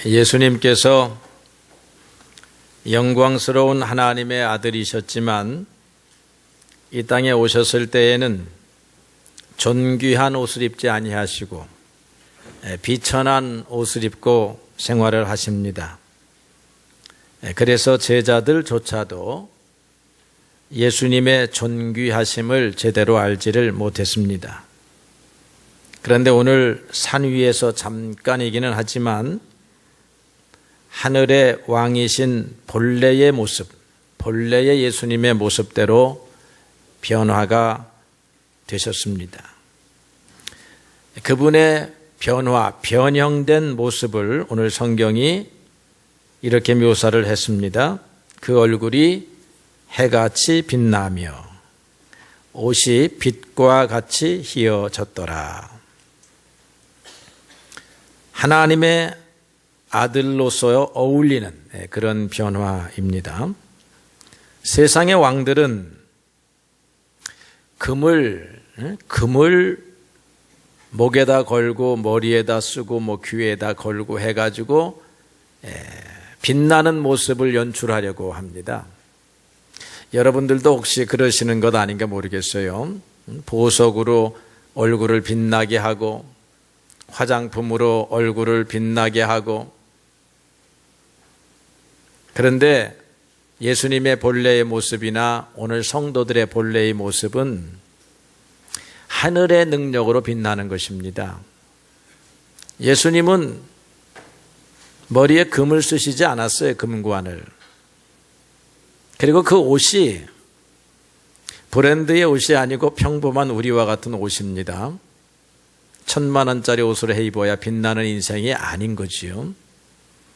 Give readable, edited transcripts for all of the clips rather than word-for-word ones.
예수님께서 영광스러운 하나님의 아들이셨지만 이 땅에 오셨을 때에는 존귀한 옷을 입지 아니하시고 비천한 옷을 입고 생활을 하십니다. 그래서 제자들조차도 예수님의 존귀하심을 제대로 알지를 못했습니다. 그런데 오늘 산 위에서 잠깐이기는 하지만 하늘의 왕이신 본래의 모습, 본래의 예수님의 모습대로 변화가 되셨습니다. 그분의 변화, 변형된 모습을 오늘 성경이 이렇게 묘사를 했습니다. 그 얼굴이 해같이 빛나며 옷이 빛과 같이 희어졌더라. 하나님의 아들로서 어울리는 그런 변화입니다. 세상의 왕들은 금을 목에다 걸고 머리에다 쓰고 귀에다 걸고 해가지고 빛나는 모습을 연출하려고 합니다. 여러분들도 혹시 그러시는 것 아닌가 모르겠어요. 보석으로 얼굴을 빛나게 하고 화장품으로 얼굴을 빛나게 하고, 그런데 예수님의 본래의 모습이나 오늘 성도들의 본래의 모습은 하늘의 능력으로 빛나는 것입니다. 예수님은 머리에 금을 쓰시지 않았어요. 금관을. 그리고 그 옷이 브랜드의 옷이 아니고 평범한 우리와 같은 옷입니다. 1,000만 원짜리 옷을 해 입어야 빛나는 인생이 아닌 거지요.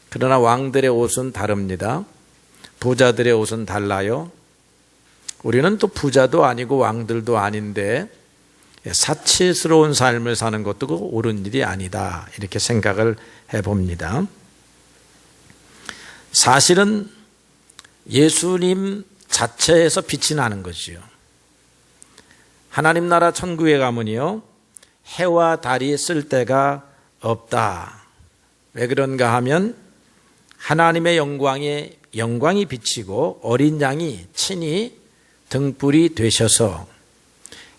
그러나 왕들의 옷은 다릅니다. 부자들의 옷은 달라요. 우리는 또 부자도 아니고 왕들도 아닌데 사치스러운 삶을 사는 것도 옳은 일이 아니다, 이렇게 생각을 해봅니다. 사실은 예수님 자체에서 빛이 나는 거지요. 하나님 나라 천국에 가면요, 해와 달이 쓸 데가 없다. 왜 그런가 하면 하나님의 영광이 비치고 어린 양이 친히 등불이 되셔서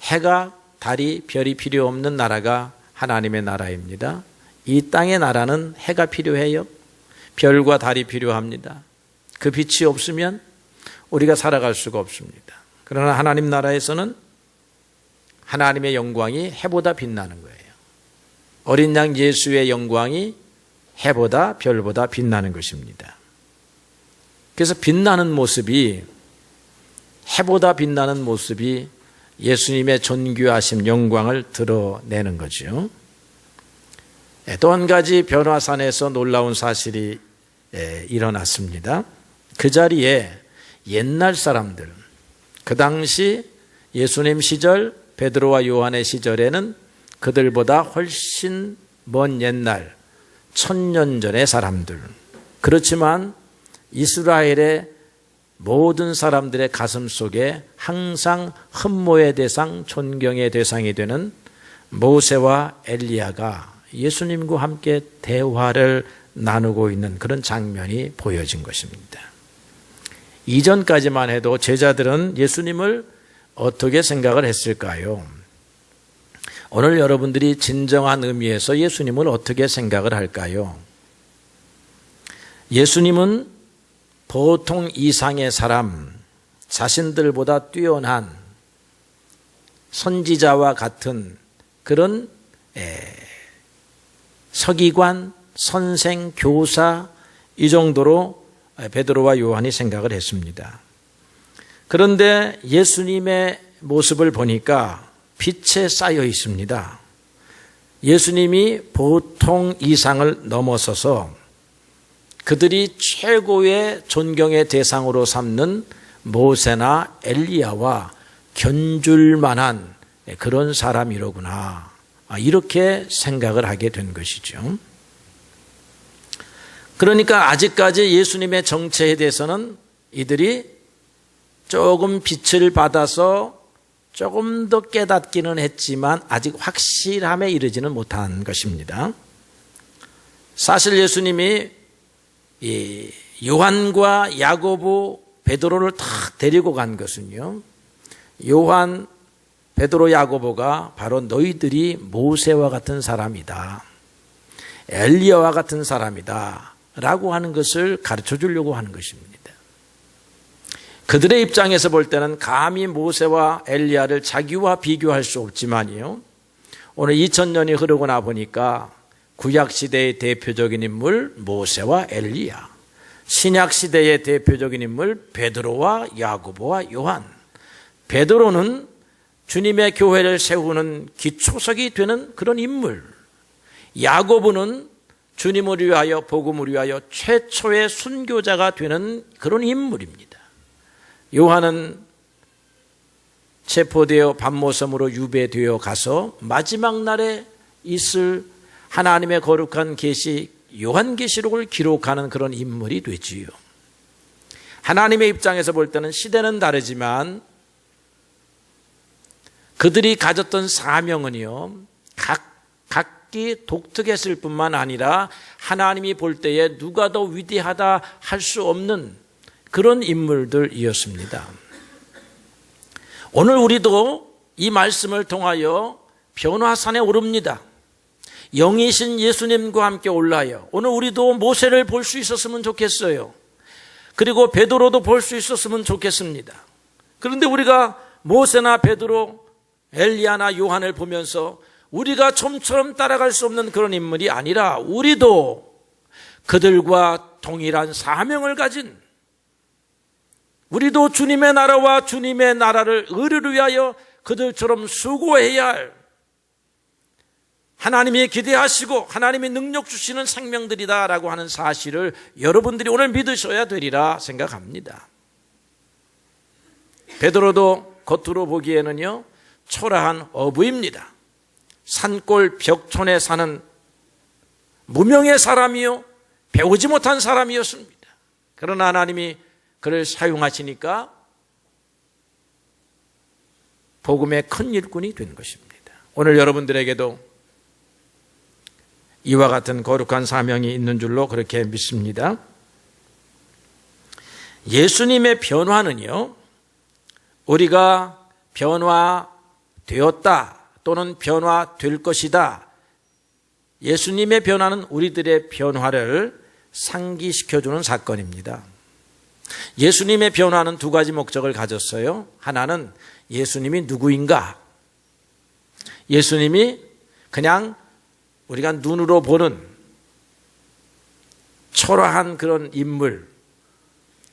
해가 달이 별이 필요 없는 나라가 하나님의 나라입니다. 이 땅의 나라는 해가 필요해요. 별과 달이 필요합니다. 그 빛이 없으면 우리가 살아갈 수가 없습니다. 그러나 하나님 나라에서는 하나님의 영광이 해보다 빛나는 거예요. 어린 양 예수의 영광이 해보다 별보다 빛나는 것입니다. 그래서 빛나는 모습이, 해보다 빛나는 모습이 예수님의 존귀하심, 영광을 드러내는 거죠. 또 한 가지 변화산에서 놀라운 사실이 일어났습니다. 그 자리에 옛날 사람들, 그 당시 예수님 시절, 베드로와 요한의 시절에는 그들보다 훨씬 먼 옛날 1000년 전의 사람들, 그렇지만 이스라엘의 모든 사람들의 가슴 속에 항상 흠모의 대상, 존경의 대상이 되는 모세와 엘리야가 예수님과 함께 대화를 나누고 있는 그런 장면이 보여진 것입니다. 이전까지만 해도 제자들은 예수님을 어떻게 생각을 했을까요? 오늘 여러분들이 진정한 의미에서 예수님을 어떻게 생각을 할까요? 예수님은 보통 이상의 사람, 자신들보다 뛰어난 선지자와 같은 그런 서기관, 선생, 교사, 이 정도로 베드로와 요한이 생각을 했습니다. 그런데 예수님의 모습을 보니까 빛에 쌓여 있습니다. 예수님이 보통 이상을 넘어서서 그들이 최고의 존경의 대상으로 삼는 모세나 엘리야와 견줄 만한 그런 사람이로구나, 이렇게 생각을 하게 된 것이죠. 그러니까 아직까지 예수님의 정체에 대해서는 이들이 조금 빛을 받아서 조금 더 깨닫기는 했지만 아직 확실함에 이르지는 못한 것입니다. 사실 예수님이 이 요한과 야고보, 베드로를 탁 데리고 간 것은요, 요한, 베드로, 야고보가 바로 너희들이 모세와 같은 사람이다, 엘리야와 같은 사람이다 라고 하는 것을 가르쳐 주려고 하는 것입니다. 그들의 입장에서 볼 때는 감히 모세와 엘리야를 자기와 비교할 수 없지만요, 오늘 2000년이 흐르고 나 보니까 구약시대의 대표적인 인물 모세와 엘리야, 신약시대의 대표적인 인물 베드로와 야고보와 요한. 베드로는 주님의 교회를 세우는 기초석이 되는 그런 인물, 야고보는 주님을 위하여, 복음을 위하여 최초의 순교자가 되는 그런 인물입니다. 요한은 체포되어 밤모섬으로 유배되어 가서 마지막 날에 있을 하나님의 거룩한 계시, 요한계시록을 기록하는 그런 인물이 되지요. 하나님의 입장에서 볼 때는 시대는 다르지만 그들이 가졌던 사명은요, 각기 독특했을 뿐만 아니라 하나님이 볼 때에 누가 더 위대하다 할 수 없는 그런 인물들이었습니다. 오늘 우리도 이 말씀을 통하여 변화산에 오릅니다. 영이신 예수님과 함께 올라요. 오늘 우리도 모세를 볼 수 있었으면 좋겠어요. 그리고 베드로도 볼 수 있었으면 좋겠습니다. 그런데 우리가 모세나 베드로, 엘리야나 요한을 보면서 우리가 좀처럼 따라갈 수 없는 그런 인물이 아니라 우리도 그들과 동일한 사명을 가진, 우리도 주님의 나라와 주님의 나라를 의를 위하여 그들처럼 수고해야 할, 하나님이 기대하시고 하나님이 능력 주시는 생명들이다라고 하는 사실을 여러분들이 오늘 믿으셔야 되리라 생각합니다. 베드로도 겉으로 보기에는요, 초라한 어부입니다. 산골 벽촌에 사는 무명의 사람이요, 배우지 못한 사람이었습니다. 그러나 하나님이 그를 사용하시니까 복음의 큰 일꾼이 된 것입니다. 오늘 여러분들에게도 이와 같은 거룩한 사명이 있는 줄로 그렇게 믿습니다. 예수님의 변화는요, 우리가 변화되었다 또는 변화될 것이다, 예수님의 변화는 우리들의 변화를 상기시켜주는 사건입니다. 예수님의 변화는 두 가지 목적을 가졌어요. 하나는 예수님이 누구인가, 예수님이 그냥 우리가 눈으로 보는 초라한 그런 인물,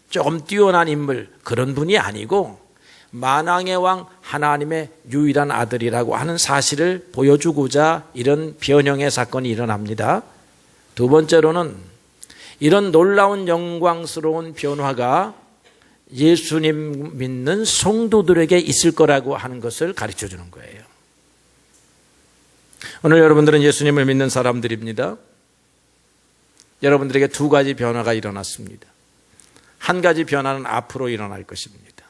조금 뛰어난 인물, 그런 분이 아니고 만왕의 왕 하나님의 유일한 아들이라고 하는 사실을 보여주고자 이런 변형의 사건이 일어납니다. 두 번째로는 이런 놀라운 영광스러운 변화가 예수님 믿는 성도들에게 있을 거라고 하는 것을 가르쳐 주는 거예요. 오늘 여러분들은 예수님을 믿는 사람들입니다. 여러분들에게 두 가지 변화가 일어났습니다. 한 가지 변화는 앞으로 일어날 것입니다.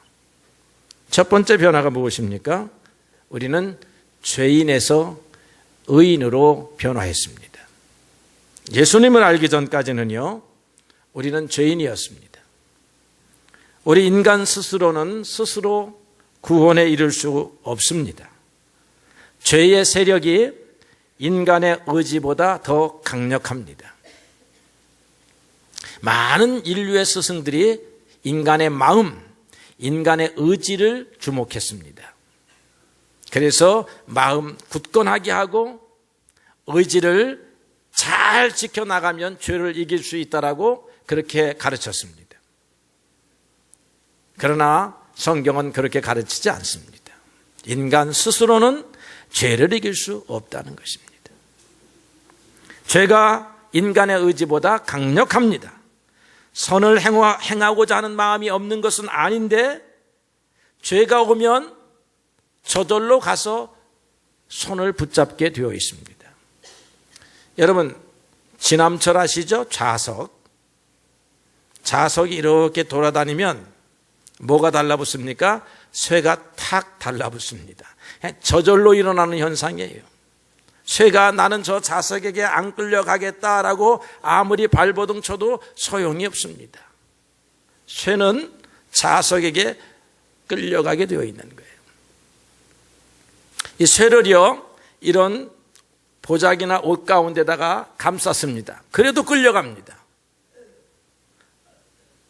첫 번째 변화가 무엇입니까? 우리는 죄인에서 의인으로 변화했습니다. 예수님을 알기 전까지는요, 우리는 죄인이었습니다. 우리 인간 스스로는 스스로 구원에 이를 수 없습니다. 죄의 세력이 인간의 의지보다 더 강력합니다. 많은 인류의 스승들이 인간의 마음, 인간의 의지를 주목했습니다. 그래서 마음 굳건하게 하고 의지를 잘 지켜나가면 죄를 이길 수 있다라고 그렇게 가르쳤습니다. 그러나 성경은 그렇게 가르치지 않습니다. 인간 스스로는 죄를 이길 수 없다는 것입니다. 죄가 인간의 의지보다 강력합니다. 선을 행하고자 하는 마음이 없는 것은 아닌데 죄가 오면 저절로 가서 손을 붙잡게 되어 있습니다. 여러분, 지남철 아시죠? 자석이 이렇게 돌아다니면 뭐가 달라붙습니까? 쇠가 탁 달라붙습니다. 저절로 일어나는 현상이에요. 쇠가 나는 저 자석에게 안 끌려가겠다라고 아무리 발버둥 쳐도 소용이 없습니다. 쇠는 자석에게 끌려가게 되어 있는 거예요. 이 쇠를요, 이런 보자기나 옷 가운데다가 감쌌습니다. 그래도 끌려갑니다.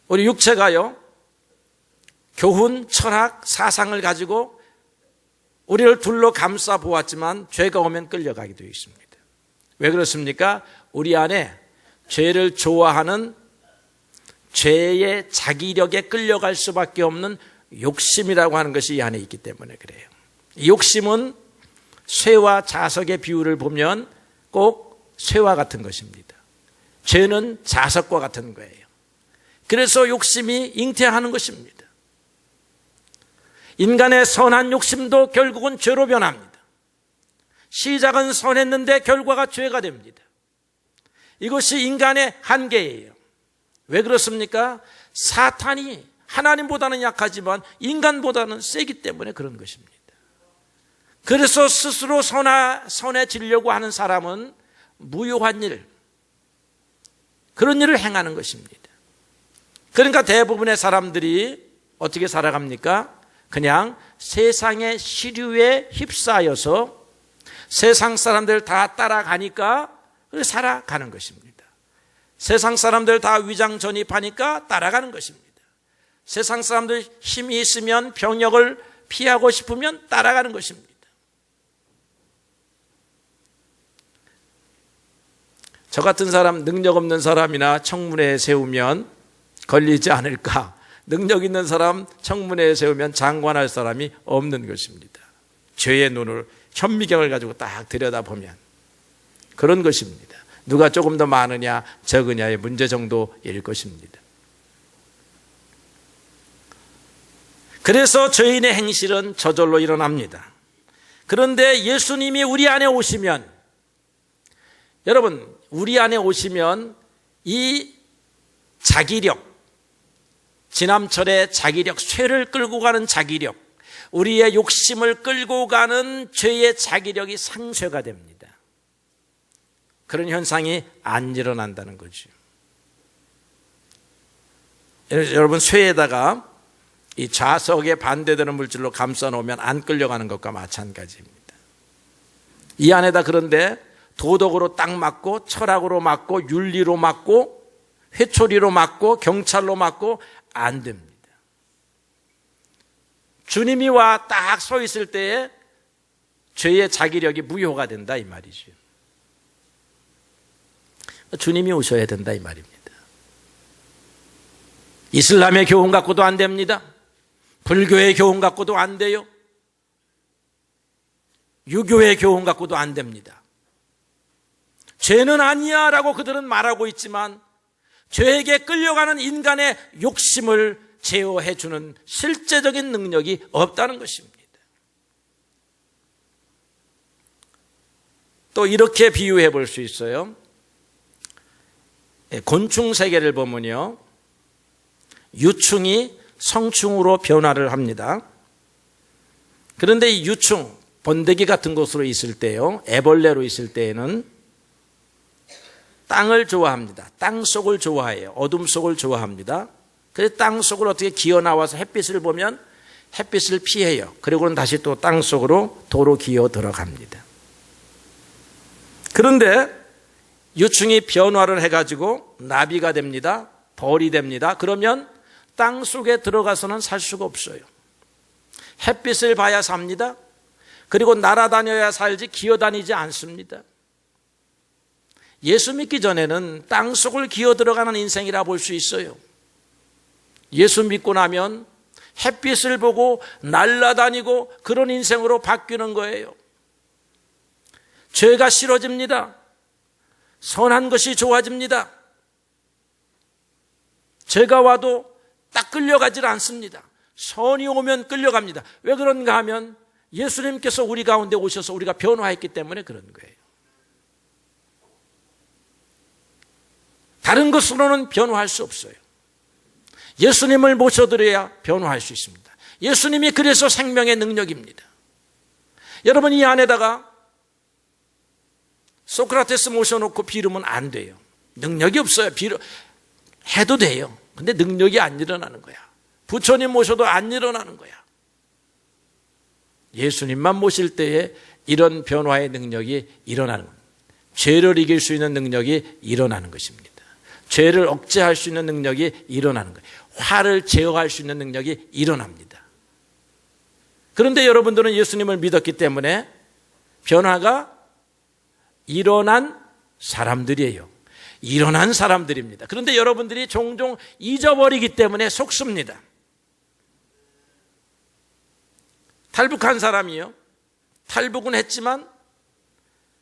우리 육체가요, 교훈, 철학, 사상을 가지고 우리를 둘러 감싸 보았지만 죄가 오면 끌려가게 되어 있습니다. 왜 그렇습니까? 우리 안에 죄를 좋아하는 죄의 자기력에 끌려갈 수밖에 없는 욕심이라고 하는 것이 이 안에 있기 때문에 그래요. 이 욕심은 쇠와 자석의 비유를 보면 꼭 쇠와 같은 것입니다. 죄는 자석과 같은 거예요. 그래서 욕심이 잉태하는 것입니다. 인간의 선한 욕심도 결국은 죄로 변합니다. 시작은 선했는데 결과가 죄가 됩니다. 이것이 인간의 한계예요. 왜 그렇습니까? 사탄이 하나님보다는 약하지만 인간보다는 세기 때문에 그런 것입니다. 그래서 스스로 선해지려고 하는 사람은 무효한 일, 그런 일을 행하는 것입니다. 그러니까 대부분의 사람들이 어떻게 살아갑니까? 그냥 세상의 시류에 휩싸여서 세상 사람들 다 따라가니까 살아가는 것입니다. 세상 사람들 다 위장 전입하니까 따라가는 것입니다. 세상 사람들 힘이 있으면 병역을 피하고 싶으면 따라가는 것입니다. 저 같은 사람, 능력 없는 사람이나 청문회에 세우면 걸리지 않을까? 능력 있는 사람 청문회에 세우면 장관할 사람이 없는 것입니다. 죄의 눈을, 현미경을 가지고 딱 들여다보면 그런 것입니다. 누가 조금 더 많으냐 적으냐의 문제 정도일 것입니다. 그래서 죄인의 행실은 저절로 일어납니다. 그런데 예수님이 우리 안에 오시면, 여러분, 우리 안에 오시면 이 자기력, 지남철의 자기력, 쇠를 끌고 가는 자기력, 우리의 욕심을 끌고 가는 죄의 자기력이 상쇄가 됩니다. 그런 현상이 안 일어난다는 거죠. 여러분, 쇠에다가 이 자석에 반대되는 물질로 감싸 놓으면 안 끌려가는 것과 마찬가지입니다. 이 안에다 그런데 도덕으로 딱 맞고, 철학으로 맞고, 윤리로 맞고, 회초리로 맞고, 경찰로 맞고 안 됩니다. 주님이 와 딱 서 있을 때에 죄의 자기력이 무효가 된다 이 말이죠. 주님이 오셔야 된다 이 말입니다. 이슬람의 교훈 갖고도 안 됩니다. 불교의 교훈 갖고도 안 돼요. 유교의 교훈 갖고도 안 됩니다. 죄는 아니야 라고 그들은 말하고 있지만 죄에게 끌려가는 인간의 욕심을 제어해 주는 실제적인 능력이 없다는 것입니다. 또 이렇게 비유해 볼 수 있어요. 곤충 세계를 보면요, 유충이 성충으로 변화를 합니다. 그런데 이 유충, 번데기 같은 곳으로 있을 때요, 애벌레로 있을 때에는 땅을 좋아합니다. 땅 속을 좋아해요. 어둠 속을 좋아합니다. 그래서 땅 속을 어떻게 기어 나와서 햇빛을 보면 햇빛을 피해요. 그리고는 다시 또 땅 속으로 도로 기어 들어갑니다. 그런데 유충이 변화를 해가지고 나비가 됩니다. 벌이 됩니다. 그러면 땅 속에 들어가서는 살 수가 없어요. 햇빛을 봐야 삽니다. 그리고 날아다녀야 살지 기어다니지 않습니다. 예수 믿기 전에는 땅 속을 기어 들어가는 인생이라 볼 수 있어요. 예수 믿고 나면 햇빛을 보고 날아다니고 그런 인생으로 바뀌는 거예요. 죄가 싫어집니다. 선한 것이 좋아집니다. 죄가 와도 딱 끌려가질 않습니다. 선이 오면 끌려갑니다. 왜 그런가 하면 예수님께서 우리 가운데 오셔서 우리가 변화했기 때문에 그런 거예요. 다른 것으로는 변화할 수 없어요. 예수님을 모셔드려야 변화할 수 있습니다. 예수님이 그래서 생명의 능력입니다. 여러분, 이 안에다가 소크라테스 모셔놓고 비르면 안 돼요. 능력이 없어요. 해도 돼요. 근데 능력이 안 일어나는 거야. 부처님 모셔도 안 일어나는 거야. 예수님만 모실 때에 이런 변화의 능력이 일어나는 거예요. 죄를 이길 수 있는 능력이 일어나는 것입니다. 죄를 억제할 수 있는 능력이 일어나는 거예요. 화를 제어할 수 있는 능력이 일어납니다. 그런데 여러분들은 예수님을 믿었기 때문에 변화가 일어난 사람들이에요. 일어난 사람들입니다. 그런데 여러분들이 종종 잊어버리기 때문에 속습니다. 탈북한 사람이요. 탈북은 했지만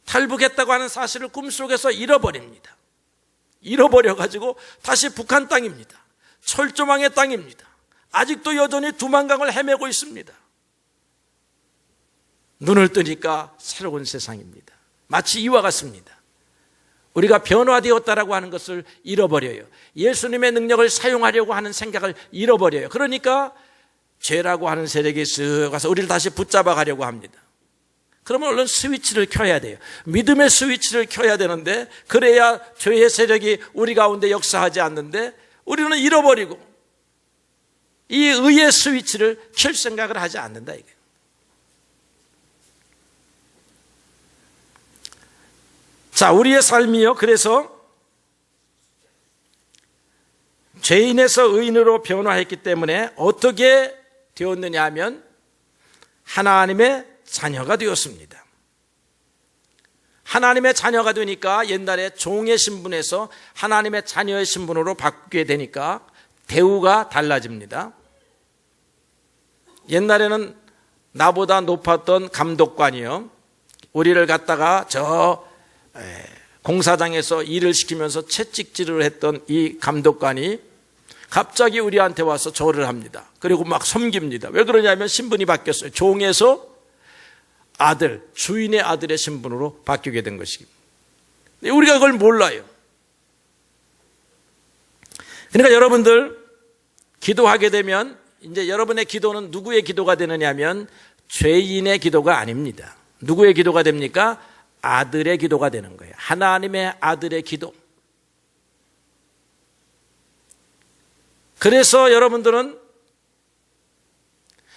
탈북했다고 하는 사실을 꿈속에서 잃어버립니다. 잃어버려가지고 다시 북한 땅입니다. 철조망의 땅입니다. 아직도 여전히 두만강을 헤매고 있습니다. 눈을 뜨니까 새로운 세상입니다. 마치 이와 같습니다. 우리가 변화되었다라고 하는 것을 잃어버려요. 예수님의 능력을 사용하려고 하는 생각을 잃어버려요. 그러니까 죄라고 하는 세력이 쓱 가서 우리를 다시 붙잡아 가려고 합니다. 그러면 얼른 스위치를 켜야 돼요. 믿음의 스위치를 켜야 되는데 그래야 죄의 세력이 우리 가운데 역사하지 않는데 우리는 잃어버리고 이 의의 스위치를 켤 생각을 하지 않는다 이게. 자, 우리의 삶이요. 그래서 죄인에서 의인으로 변화했기 때문에 어떻게 되었느냐 하면 하나님의 자녀가 되었습니다. 하나님의 자녀가 되니까 옛날에 종의 신분에서 하나님의 자녀의 신분으로 바뀌게 되니까 대우가 달라집니다. 옛날에는 나보다 높았던 감독관이요. 우리를 갖다가 저 공사장에서 일을 시키면서 채찍질을 했던 이 감독관이 갑자기 우리한테 와서 절을 합니다. 그리고 막 섬깁니다. 왜 그러냐면 신분이 바뀌었어요. 종에서 아들, 주인의 아들의 신분으로 바뀌게 된 것입니다. 우리가 그걸 몰라요. 그러니까 여러분들 기도하게 되면 이제 여러분의 기도는 누구의 기도가 되느냐 하면 죄인의 기도가 아닙니다. 누구의 기도가 됩니까? 아들의 기도가 되는 거예요. 하나님의 아들의 기도. 그래서 여러분들은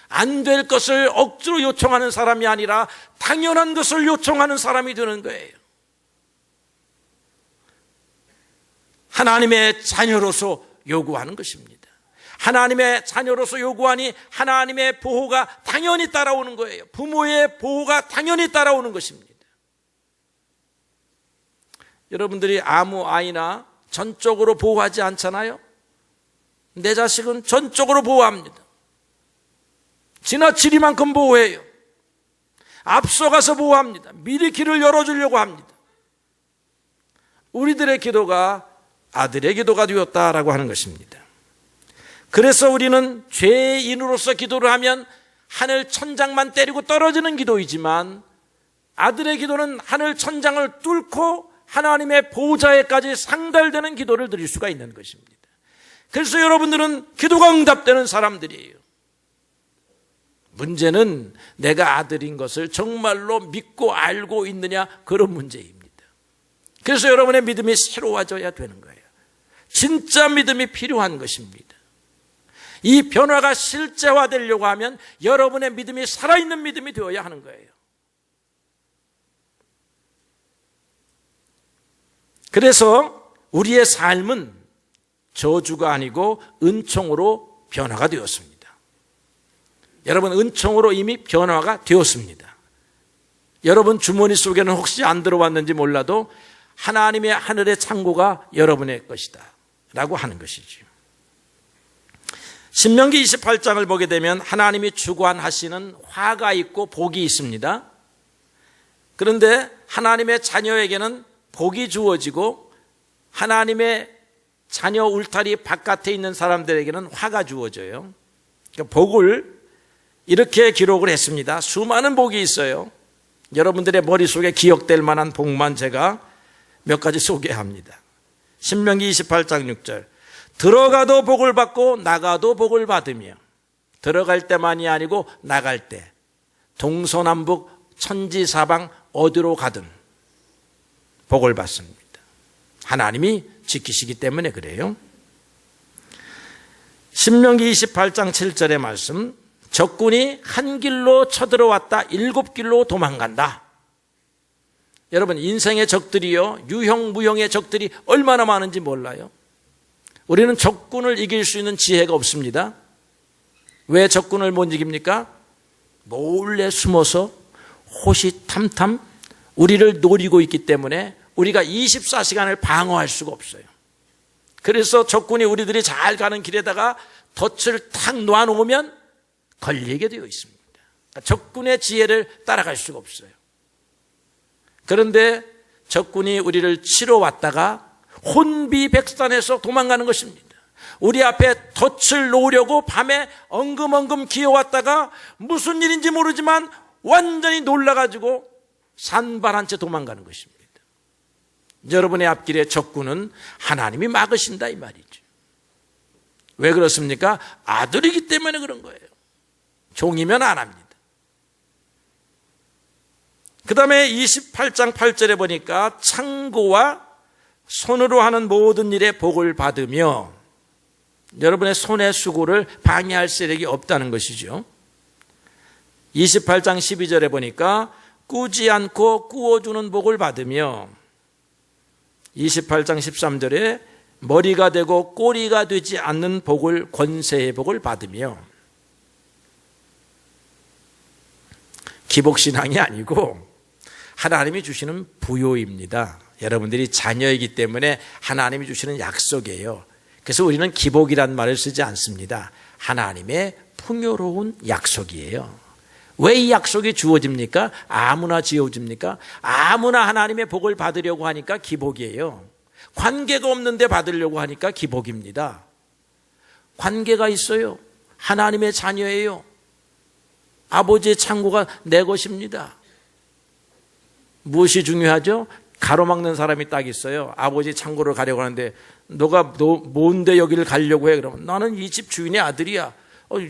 안 될 것을 억지로 요청하는 사람이 아니라 당연한 것을 요청하는 사람이 되는 거예요. 하나님의 자녀로서 요구하는 것입니다. 하나님의 자녀로서 요구하니 하나님의 보호가 당연히 따라오는 거예요. 부모의 보호가 당연히 따라오는 것입니다. 여러분들이 아무 아이나 전적으로 보호하지 않잖아요. 내 자식은 전적으로 보호합니다. 지나치리만큼 보호해요. 앞서가서 보호합니다. 미리 길을 열어주려고 합니다. 우리들의 기도가 아들의 기도가 되었다라고 하는 것입니다. 그래서 우리는 죄인으로서 기도를 하면 하늘 천장만 때리고 떨어지는 기도이지만 아들의 기도는 하늘 천장을 뚫고 하나님의 보호자에까지 상달되는 기도를 드릴 수가 있는 것입니다. 그래서 여러분들은 기도가 응답되는 사람들이에요. 문제는 내가 아들인 것을 정말로 믿고 알고 있느냐, 그런 문제입니다. 그래서 여러분의 믿음이 새로워져야 되는 거예요. 진짜 믿음이 필요한 것입니다. 이 변화가 실제화되려고 하면 여러분의 믿음이 살아있는 믿음이 되어야 하는 거예요. 그래서 우리의 삶은 저주가 아니고 은총으로 변화가 되었습니다. 여러분, 은총으로 이미 변화가 되었습니다. 여러분 주머니 속에는 혹시 안 들어왔는지 몰라도 하나님의 하늘의 창고가 여러분의 것이다 라고 하는 것이죠. 신명기 28장을 보게 되면 하나님이 주관하시는 화가 있고 복이 있습니다. 그런데 하나님의 자녀에게는 복이 주어지고 하나님의 자녀 울타리 바깥에 있는 사람들에게는 화가 주어져요. 그러니까 복을 이렇게 기록을 했습니다. 수많은 복이 있어요. 여러분들의 머릿속에 기억될 만한 복만 제가 몇 가지 소개합니다. 신명기 28장 6절. 들어가도 복을 받고 나가도 복을 받으며, 들어갈 때만이 아니고 나갈 때 동서남북 천지사방 어디로 가든 복을 받습니다. 하나님이 지키시기 때문에 그래요. 신명기 28장 7절의 말씀, 적군이 한 길로 쳐들어왔다 7길로 도망간다. 여러분, 인생의 적들이요, 유형 무형의 적들이 얼마나 많은지 몰라요. 우리는 적군을 이길 수 있는 지혜가 없습니다. 왜 적군을 못 이깁니까? 몰래 숨어서 호시탐탐 우리를 노리고 있기 때문에 우리가 24시간을 방어할 수가 없어요. 그래서 적군이 우리들이 잘 가는 길에다가 덫을 탁 놓아놓으면 걸리게 되어 있습니다. 적군의 지혜를 따라갈 수가 없어요. 그런데 적군이 우리를 치러 왔다가 혼비백산해서 도망가는 것입니다. 우리 앞에 덫을 놓으려고 밤에 엉금엉금 기어왔다가 무슨 일인지 모르지만 완전히 놀라가지고 산발한 채 도망가는 것입니다. 여러분의 앞길에 적군은 하나님이 막으신다 이 말이죠. 왜 그렇습니까? 아들이기 때문에 그런 거예요. 종이면 안 합니다. 그 다음에 28장 8절에 보니까 창고와 손으로 하는 모든 일에 복을 받으며, 여러분의 손의 수고를 방해할 세력이 없다는 것이죠. 28장 12절에 보니까 꾸지 않고 꾸어주는 복을 받으며, 28장 13절에 머리가 되고 꼬리가 되지 않는 복을, 권세의 복을 받으며, 기복신앙이 아니고 하나님이 주시는 부요입니다. 여러분들이 자녀이기 때문에 하나님이 주시는 약속이에요. 그래서 우리는 기복이란 말을 쓰지 않습니다. 하나님의 풍요로운 약속이에요. 왜 이 약속이 주어집니까? 아무나 지어집니까? 아무나 하나님의 복을 받으려고 하니까 기복이에요. 관계가 없는데 받으려고 하니까 기복입니다. 관계가 있어요. 하나님의 자녀예요. 아버지의 창고가 내 것입니다. 무엇이 중요하죠? 가로막는 사람이 딱 있어요. 아버지 창고를 가려고 하는데 너 뭔데 여기를 가려고 해? 그러면 나는 이 집 주인의 아들이야.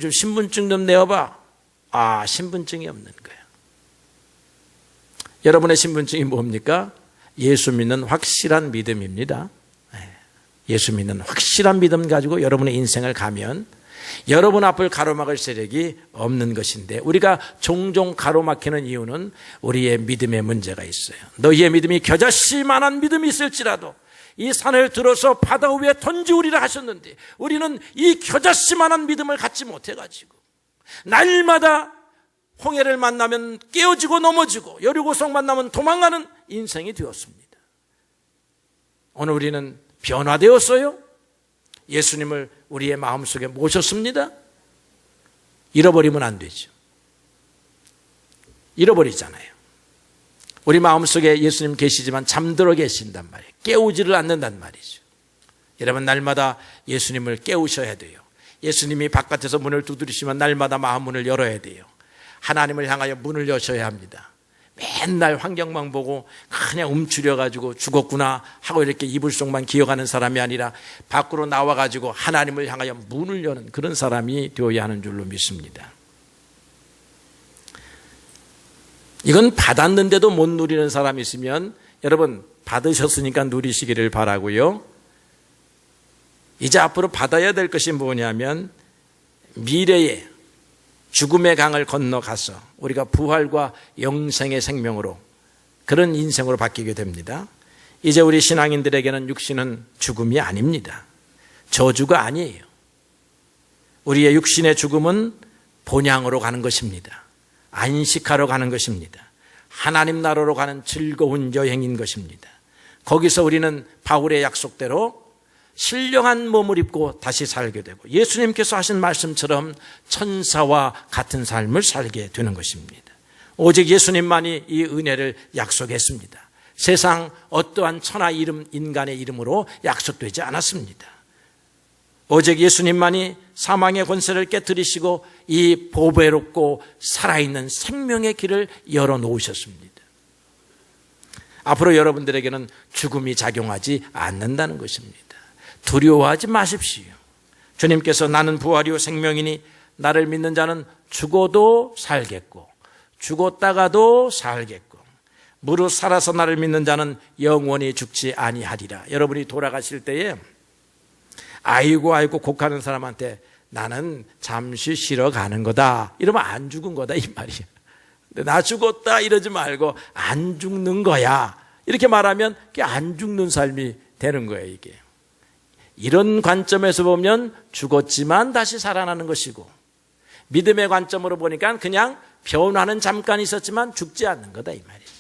좀 신분증 좀 내어봐. 아, 신분증이 없는 거예요. 여러분의 신분증이 뭡니까? 예수 믿는 확실한 믿음입니다. 예수 믿는 확실한 믿음 가지고 여러분의 인생을 가면 여러분 앞을 가로막을 세력이 없는 것인데, 우리가 종종 가로막히는 이유는 우리의 믿음의 문제가 있어요. 너희의 믿음이 겨자씨만한 믿음이 있을지라도 이 산을 들어서 바다 위에 던지우리라 하셨는데, 우리는 이 겨자씨만한 믿음을 갖지 못해가지고 날마다 홍해를 만나면 깨어지고 넘어지고 여리고성 만나면 도망가는 인생이 되었습니다. 오늘 우리는 변화되었어요. 예수님을 우리의 마음속에 모셨습니다. 잃어버리면 안 되죠. 잃어버리잖아요. 우리 마음속에 예수님 계시지만 잠들어 계신단 말이에요. 깨우지를 않는단 말이죠. 여러분, 날마다 예수님을 깨우셔야 돼요. 예수님이 바깥에서 문을 두드리시면 날마다 마음 문을 열어야 돼요. 하나님을 향하여 문을 여셔야 합니다. 맨날 환경만 보고 그냥 움츠려가지고 죽었구나 하고 이렇게 이불 속만 기어가는 사람이 아니라 밖으로 나와가지고 하나님을 향하여 문을 여는 그런 사람이 되어야 하는 줄로 믿습니다. 이건 받았는데도 못 누리는 사람이 있으면 여러분, 받으셨으니까 누리시기를 바라고요. 이제 앞으로 받아야 될 것이 뭐냐면 미래에 죽음의 강을 건너가서 우리가 부활과 영생의 생명으로, 그런 인생으로 바뀌게 됩니다. 이제 우리 신앙인들에게는 육신은 죽음이 아닙니다. 저주가 아니에요. 우리의 육신의 죽음은 본향으로 가는 것입니다. 안식하러 가는 것입니다. 하나님 나라로 가는 즐거운 여행인 것입니다. 거기서 우리는 바울의 약속대로 신령한 몸을 입고 다시 살게 되고 예수님께서 하신 말씀처럼 천사와 같은 삶을 살게 되는 것입니다. 오직 예수님만이 이 은혜를 약속했습니다. 세상 어떠한 천하 이름, 인간의 이름으로 약속되지 않았습니다. 오직 예수님만이 사망의 권세를 깨뜨리시고 이 보배롭고 살아있는 생명의 길을 열어놓으셨습니다. 앞으로 여러분들에게는 죽음이 작용하지 않는다는 것입니다. 두려워하지 마십시오. 주님께서 나는 부활이요 생명이니 나를 믿는 자는 죽어도 살겠고 죽었다가도 살겠고 무릇 살아서 나를 믿는 자는 영원히 죽지 아니하리라. 여러분이 돌아가실 때에 아이고 곡하는 사람한테 나는 잠시 쉬러 가는 거다 이러면 안 죽은 거다 이 말이에요. 근데 나 죽었다 이러지 말고 안 죽는 거야 이렇게 말하면 그게 안 죽는 삶이 되는 거예요. 이게 이런 관점에서 보면 죽었지만 다시 살아나는 것이고, 믿음의 관점으로 보니까 그냥 변화는 잠깐 있었지만 죽지 않는 거다 이 말이에요.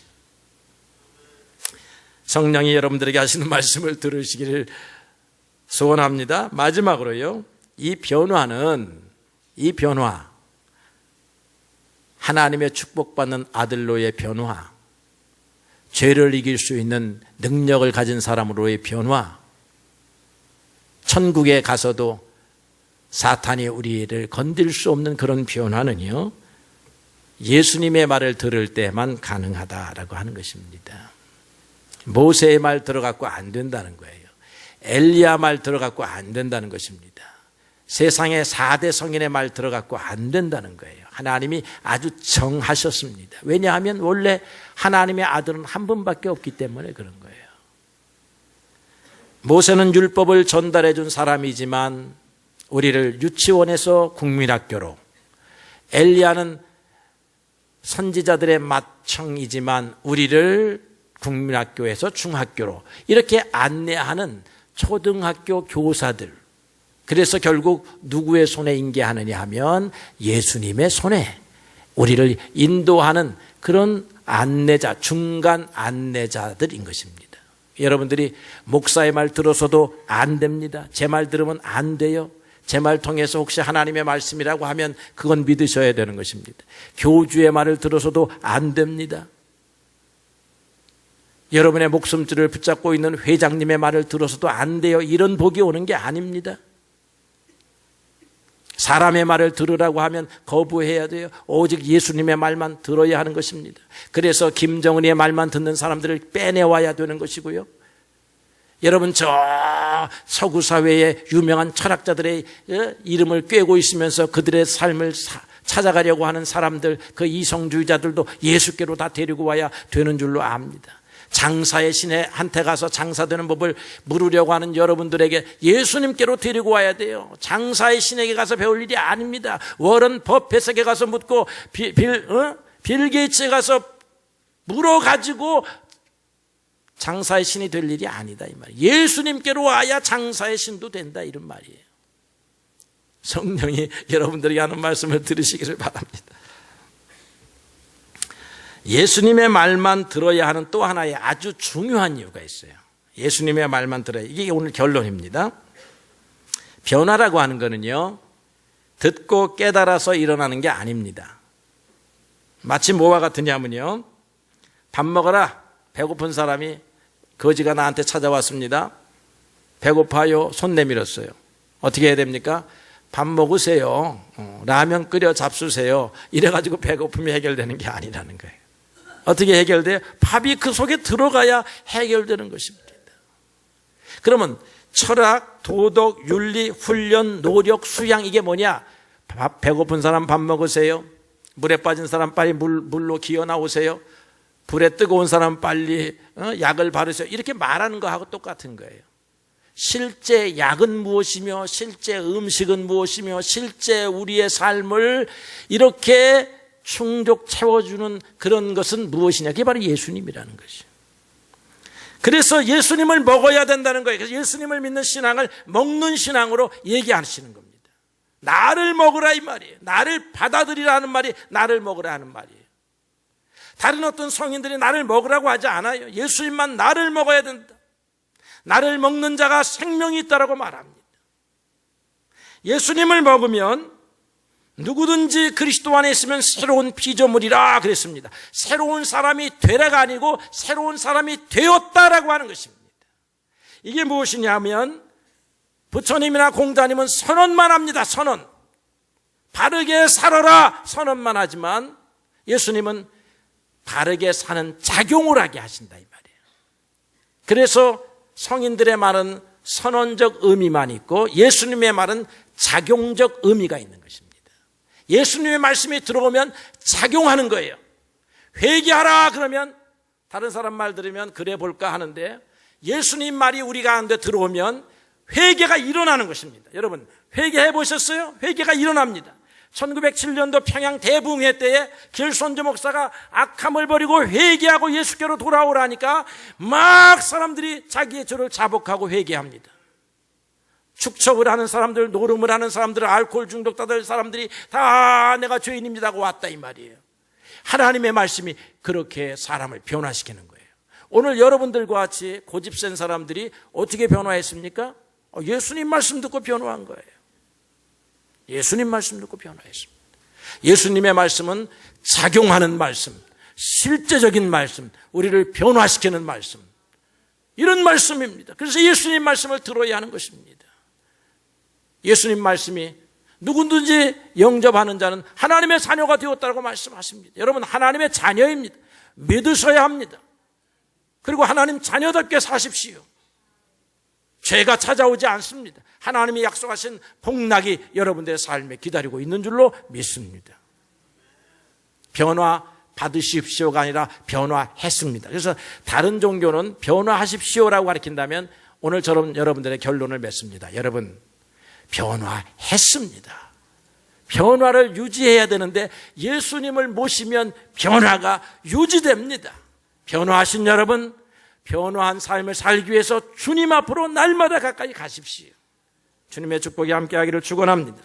성령이 여러분들에게 하시는 말씀을 들으시기를 소원합니다. 마지막으로요, 이 변화 하나님의 축복받는 아들로의 변화, 죄를 이길 수 있는 능력을 가진 사람으로의 변화, 천국에 가서도 사탄이 우리를 건들 수 없는 그런 변화는요, 예수님의 말을 들을 때만 가능하다라고 하는 것입니다. 모세의 말 들어갖고 안 된다는 거예요. 엘리야 말 들어갖고 안 된다는 것입니다. 세상의 4대 성인의 말 들어갖고 안 된다는 거예요. 하나님이 아주 정하셨습니다. 왜냐하면 원래 하나님의 아들은 한 분밖에 없기 때문에 그런 거예요. 모세는 율법을 전달해 준 사람이지만 우리를 유치원에서 국민학교로, 엘리야는 선지자들의 맏형이지만 우리를 국민학교에서 중학교로 이렇게 안내하는 초등학교 교사들, 그래서 결국 누구의 손에 인계하느냐 하면 예수님의 손에 우리를 인도하는 그런 안내자, 중간 안내자들인 것입니다. 여러분들이 목사의 말 들어서도 안 됩니다. 제 말 들으면 안 돼요. 제 말 통해서 혹시 하나님의 말씀이라고 하면 그건 믿으셔야 되는 것입니다. 교주의 말을 들어서도 안 됩니다. 여러분의 목숨줄을 붙잡고 있는 회장님의 말을 들어서도 안 돼요. 이런 복이 오는 게 아닙니다. 사람의 말을 들으라고 하면 거부해야 돼요. 오직 예수님의 말만 들어야 하는 것입니다. 그래서 김정은의 말만 듣는 사람들을 빼내와야 되는 것이고요. 여러분, 저 서구 사회의 유명한 철학자들의 이름을 꿰고 있으면서 그들의 삶을 찾아가려고 하는 사람들, 그 이성주의자들도 예수께로 다 데리고 와야 되는 줄로 압니다. 장사의 신의 한테 가서 장사되는 법을 물으려고 하는 여러분들에게 예수님께로 데리고 와야 돼요. 장사의 신에게 가서 배울 일이 아닙니다. 워런 버핏에게 가서 묻고 빌 게이츠에 가서 물어가지고 장사의 신이 될 일이 아니다 이 말이에요. 예수님께로 와야 장사의 신도 된다 이런 말이에요. 성령이 여러분들에게 하는 말씀을 들으시기를 바랍니다. 예수님의 말만 들어야 하는 또 하나의 아주 중요한 이유가 있어요. 예수님의 말만 들어야, 이게 오늘 결론입니다. 변화라고 하는 거는요, 듣고 깨달아서 일어나는 게 아닙니다. 마치 뭐와 같으냐면요, 밥 먹어라. 배고픈 사람이 거지가 나한테 찾아왔습니다. 배고파요. 손 내밀었어요. 어떻게 해야 됩니까? 밥 먹으세요. 라면 끓여 잡수세요. 이래가지고 배고픔이 해결되는 게 아니라는 거예요. 어떻게 해결돼요? 밥이 그 속에 들어가야 해결되는 것입니다. 그러면 철학, 도덕, 윤리, 훈련, 노력, 수양, 이게 뭐냐? 배고픈 사람 밥 먹으세요. 물에 빠진 사람 빨리 물로 기어 나오세요. 불에 뜨거운 사람 빨리 약을 바르세요. 이렇게 말하는 거하고 똑같은 거예요. 실제 약은 무엇이며, 실제 음식은 무엇이며, 실제 우리의 삶을 이렇게 충족 채워주는 그런 것은 무엇이냐? 그게 바로 예수님이라는 것이죠. 그래서 예수님을 먹어야 된다는 거예요. 그래서 예수님을 믿는 신앙을 먹는 신앙으로 얘기하시는 겁니다. 나를 먹으라 이 말이에요. 나를 받아들이라는 말이 나를 먹으라 하는 말이에요. 다른 어떤 성인들이 나를 먹으라고 하지 않아요. 예수님만 나를 먹어야 된다. 나를 먹는 자가 생명이 있다라고 말합니다. 예수님을 먹으면 누구든지 그리스도 안에 있으면 새로운 피조물이라 그랬습니다. 새로운 사람이 되라가 아니고 새로운 사람이 되었다라고 하는 것입니다. 이게 무엇이냐면 부처님이나 공자님은 선언만 합니다. 선언. 바르게 살아라 선언만 하지만 예수님은 바르게 사는 작용을 하게 하신다 이 말이에요. 그래서 성인들의 말은 선언적 의미만 있고 예수님의 말은 작용적 의미가 있는 것입니다. 예수님의 말씀이 들어오면 작용하는 거예요. 회개하라 그러면 다른 사람 말 들으면 그래 볼까 하는데 예수님 말이 우리 가운데 들어오면 회개가 일어나는 것입니다. 여러분 회개해 보셨어요? 회개가 일어납니다. 1907년도 평양 대붕해 때에 길손주 목사가 악함을 버리고 회개하고 예수께로 돌아오라니까 막 사람들이 자기의 죄를 자복하고 회개합니다. 축척을 하는 사람들, 노름을 하는 사람들, 알코올 중독자들 사람들이 다 내가 죄인입니다 하고 왔다 이 말이에요. 하나님의 말씀이 그렇게 사람을 변화시키는 거예요. 오늘 여러분들과 같이 고집센 사람들이 어떻게 변화했습니까? 예수님 말씀 듣고 변화한 거예요. 예수님 말씀 듣고 변화했습니다. 예수님의 말씀은 작용하는 말씀, 실제적인 말씀, 우리를 변화시키는 말씀, 이런 말씀입니다. 그래서 예수님 말씀을 들어야 하는 것입니다. 예수님 말씀이 누구든지 영접하는 자는 하나님의 자녀가 되었다고 말씀하십니다. 여러분 하나님의 자녀입니다. 믿으셔야 합니다. 그리고 하나님 자녀답게 사십시오. 죄가 찾아오지 않습니다. 하나님이 약속하신 복락이 여러분들의 삶에 기다리고 있는 줄로 믿습니다. 변화 받으십시오가 아니라 변화했습니다. 그래서 다른 종교는 변화하십시오라고 가르친다면 오늘처럼 여러분들의 결론을 맺습니다. 여러분 변화했습니다. 변화를 유지해야 되는데 예수님을 모시면 변화가 유지됩니다. 변화하신 여러분, 변화한 삶을 살기 위해서 주님 앞으로 날마다 가까이 가십시오. 주님의 축복이 함께하기를 축원합니다.